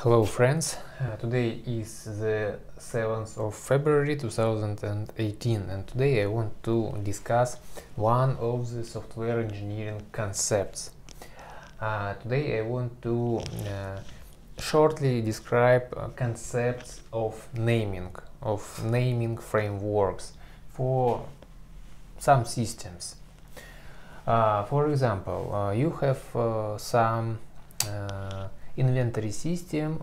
Hello friends, today is the 7th of February 2018 and today I want to discuss one of the software engineering concepts. Today I want to shortly describe concepts of naming frameworks for some systems. For example, you have some inventory system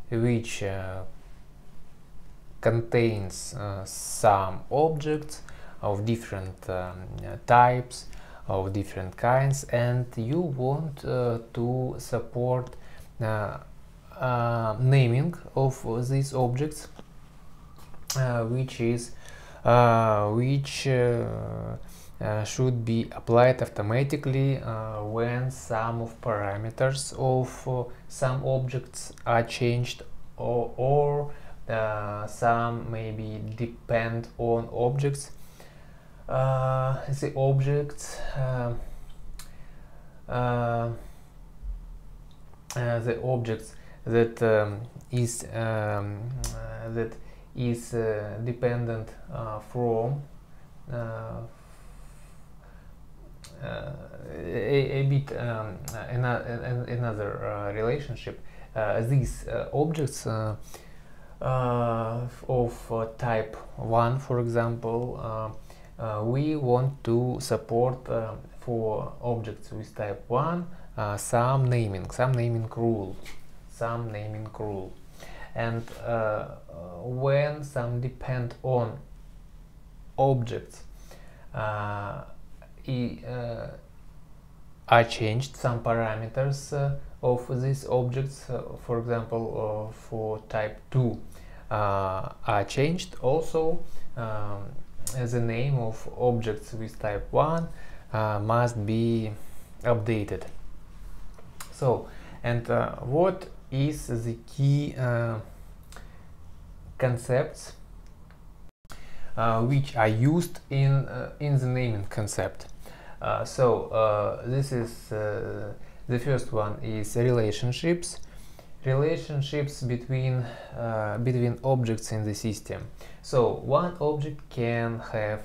which contains some objects of different types, of different kinds, and you want to support naming of these objects, which should be applied automatically when some of parameters of some objects are changed, or some maybe depend on objects. The objects that is dependent from another relationship. These objects of type 1, for example, we want to support for objects with type 1 some naming rule, and when some depend on objects are changed, some parameters of these objects, for example for type 2 are changed, also the name of objects with type 1 must be updated. So, and what is the key concepts which are used in the naming concept? This is the first one is relationships between objects in the system. So one object can have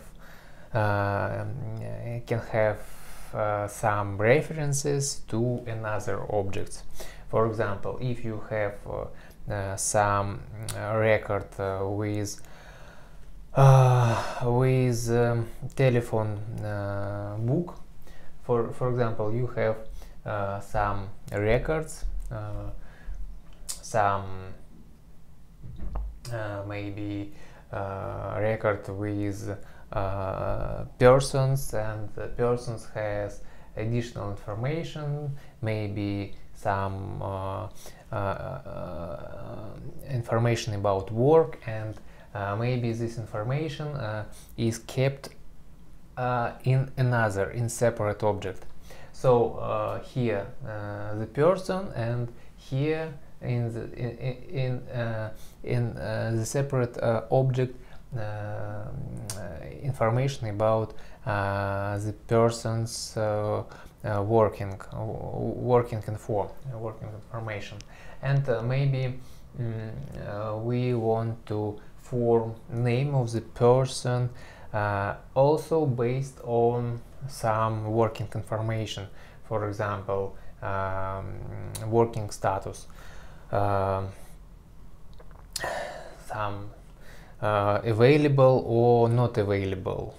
some references to another objects. For example, if you have some record with telephone book, for example, you have some records, some maybe record with persons, and the persons has additional information, maybe some information about work, and maybe this information is kept in separate object. So here the person, and here in the separate object information about the person's working information. And maybe we want to form name of the person also based on some working information, for example working status, some available or not available,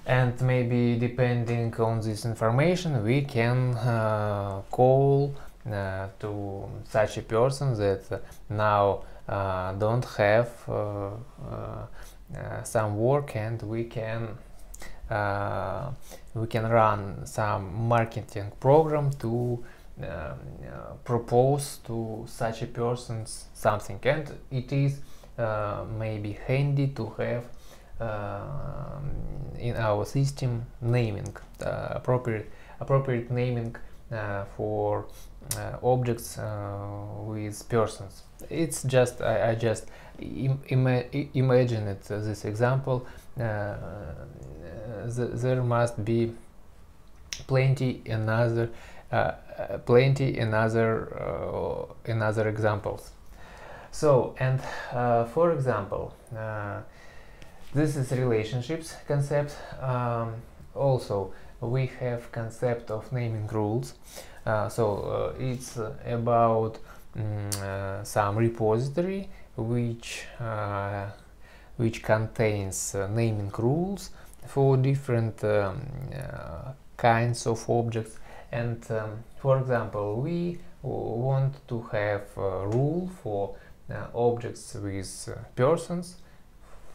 and maybe depending on this information we can call to such a person that now don't have some work, and we can run some marketing program to propose to such a person something, and it is maybe handy to have in our system naming, appropriate naming for objects with persons. It's just I just imagine it, this example. There must be plenty another plenty in other examples. So, and for example, this is relationships concept. Also, we have concept of naming rules. It's about some repository which contains naming rules for different kinds of objects. And for example, we want to have a rule for objects with persons.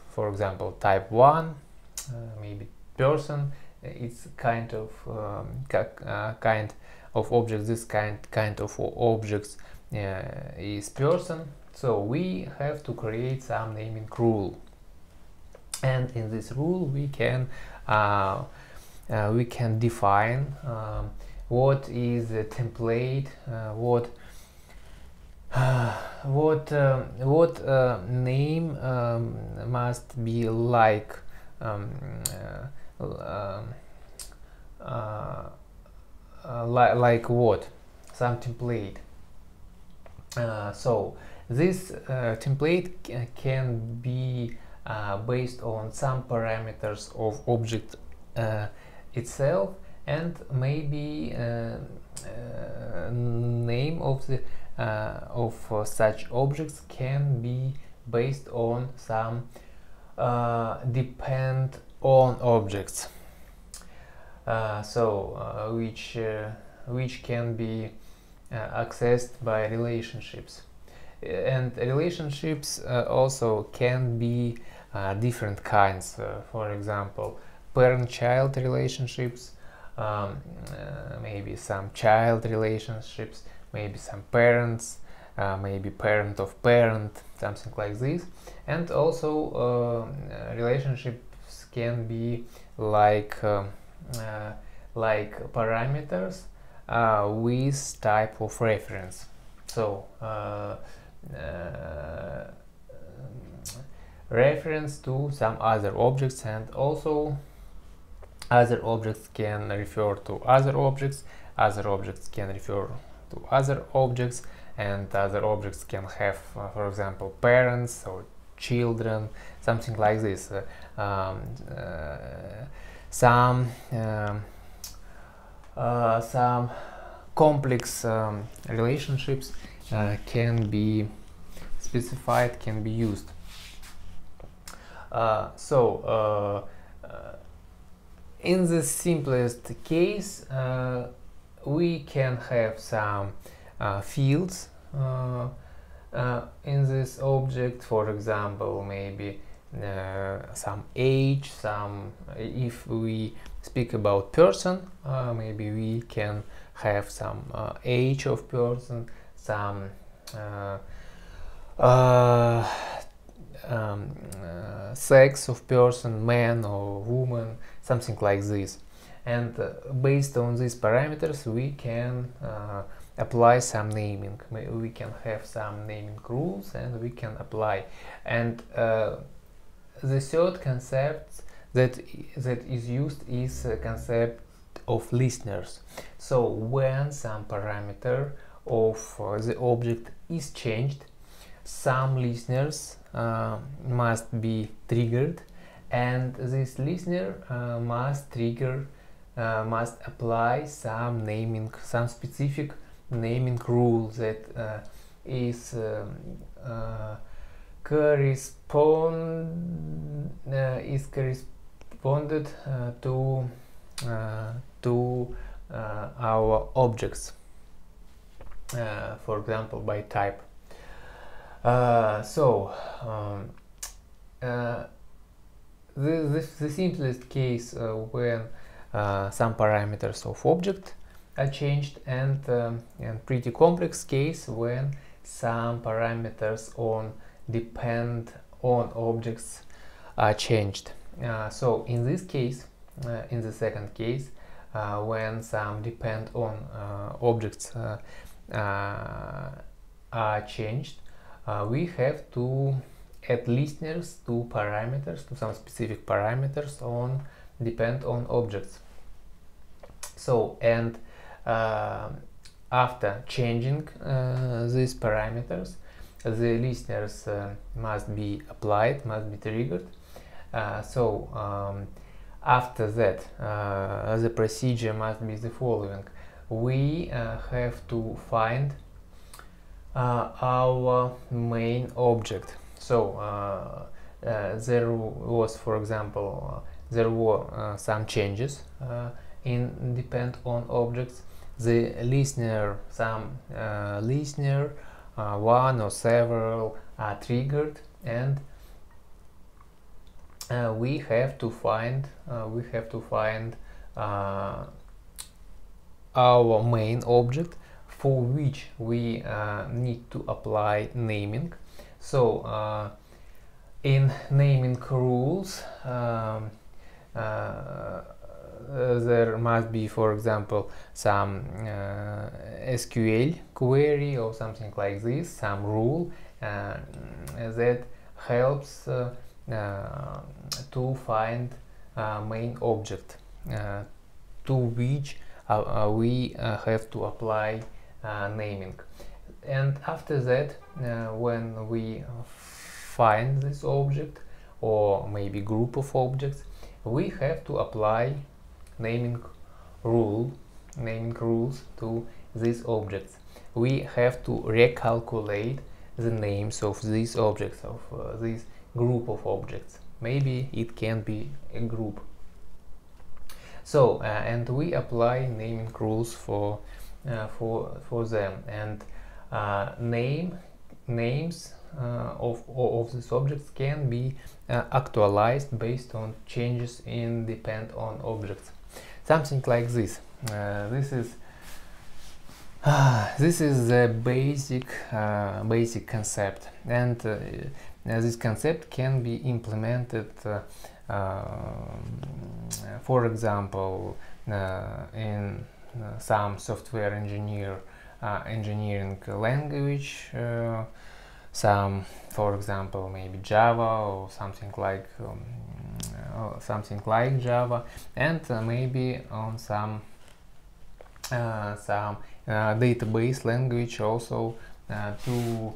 For example, type 1, maybe person. It's kind of object. This kind of objects is person. So we have to create some naming rule, and in this rule we can define what is the template, what name must be like like what, some template. So this template can be based on some parameters of object itself, and maybe name of the such objects can be based on some depend on objects, which can be accessed by relationships. And relationships also can be different kinds. For example, parent-child relationships, maybe some child relationships, maybe some parents, maybe parent of parent, something like this. And also relationships can be like parameters with type of reference. So reference to some other objects, and also other objects can refer to other objects can refer to other objects, and other objects can have, for example, parents or children, something like this. Some complex relationships can be specified, can be used. In the simplest case, we can have some fields in this object. For example, maybe some age, if we speak about person, maybe we can have some age of person, some sex of person, man or woman, something like this. And based on these parameters we can apply some naming. We can have some naming rules and we can apply. And the third concept that is used is a concept of listeners. So when some parameter of the object is changed, some listeners must be triggered, and this listener must apply some specific naming rule that is corresponded to our objects, for example by type. The simplest case when some parameters of object are changed, and pretty complex case when some parameters depend on objects are changed. So in this case, in the second case, when some depend on objects are changed, we have to add listeners to parameters, to some specific parameters depend on objects. So, and after changing these parameters, the listeners must be applied, must be triggered. After that, the procedure must be the following. We have to find our main object. So there was, for example, there were some changes in depend on objects. The listener, some listener, one or several are triggered, and we have to find our main object, for which we need to apply naming. So in naming rules, there must be, for example, some SQL query or something like this, some rule that helps to find main object to which we have to apply naming. And after that, when we find this object or maybe group of objects, we have to apply naming rules to these objects. We have to recalculate the names of these objects, of this group of objects. Maybe it can be a group. So and we apply naming rules for them, and names of these objects can be actualized based on changes in depend on objects. Something like this. This is the basic concept, and this concept can be implemented, for example, in some software engineering language, some, for example, maybe Java or something like Java, and maybe on some database language also, to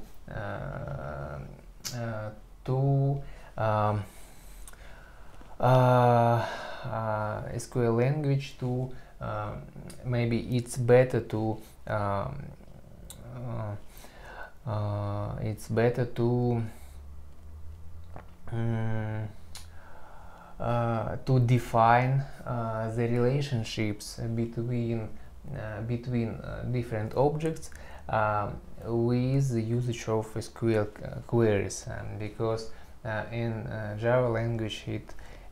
SQL language to maybe it's better to define the relationships between different objects with the usage of SQL queries, because in Java language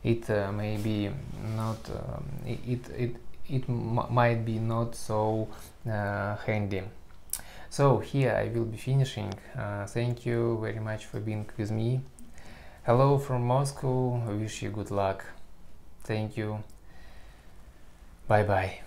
it may be not it might be not so handy. So here I will be finishing. Thank you very much for being with me. Hello from Moscow. I wish you good luck. Thank you. Bye bye.